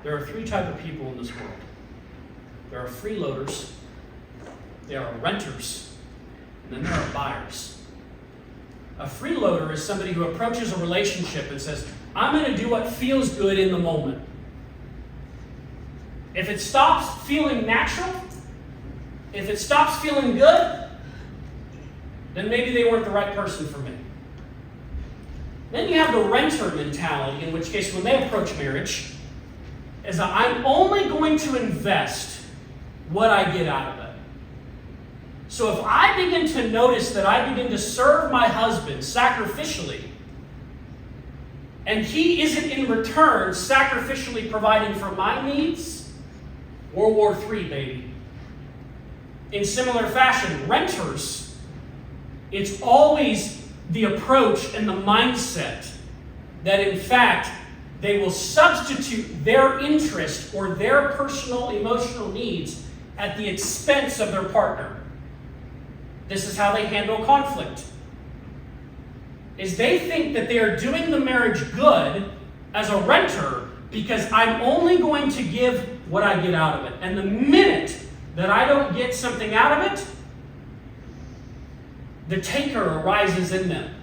There are three types of people in this world. There are freeloaders, there are renters, and then there are buyers. A freeloader is somebody who approaches a relationship and says, I'm going to do what feels good in the moment. If it stops feeling natural, if it stops feeling good, then maybe they weren't the right person for me. Then you have the renter mentality, in which case when they approach marriage, is that I'm only going to invest what I get out of it. So if I begin to notice that I begin to serve my husband sacrificially, and he isn't in return sacrificially providing for my needs, World War III, baby. In similar fashion, renters, it's always the approach and the mindset that in fact they will substitute their interest or their personal emotional needs at the expense of their partner. This is how they handle conflict. Is they think that they are doing the marriage good as a renter because I'm only going to give what I get out of it. And the minute that I don't get something out of it, the taker arises in them.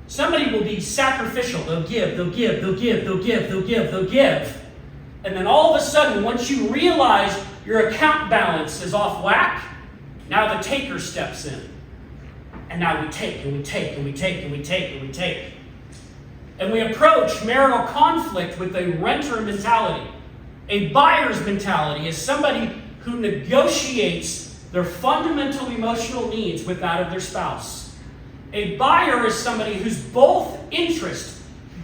Somebody will be sacrificial. They'll give, they'll give, they'll give, they'll give, they'll give, they'll give. And then all of a sudden, once you realize your account balance is off whack, now the taker steps in. And now we take, and we take, and we take, and we take, and we take. And we approach marital conflict with a renter mentality. A buyer's mentality is somebody who negotiates their fundamental emotional needs with that of their spouse. A buyer is somebody whose both interests,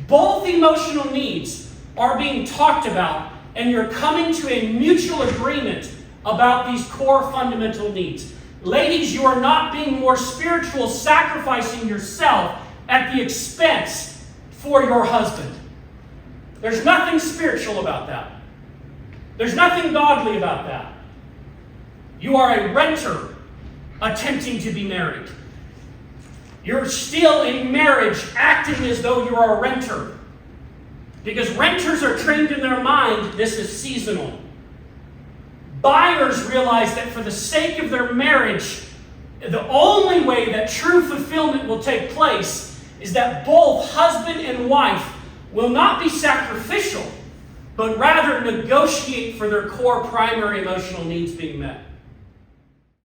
both emotional needs are being talked about, and you're coming to a mutual agreement about these core fundamental needs. Ladies, you are not being more spiritual, sacrificing yourself at the expense for your husband. There's nothing spiritual about that. There's nothing godly about that. You are a renter attempting to be married. You're still in marriage acting as though you are a renter. Because renters are trained in their mind, this is seasonal. Buyers realize that for the sake of their marriage, the only way that true fulfillment will take place is that both husband and wife will not be sacrificial, but rather negotiate for their core primary emotional needs being met.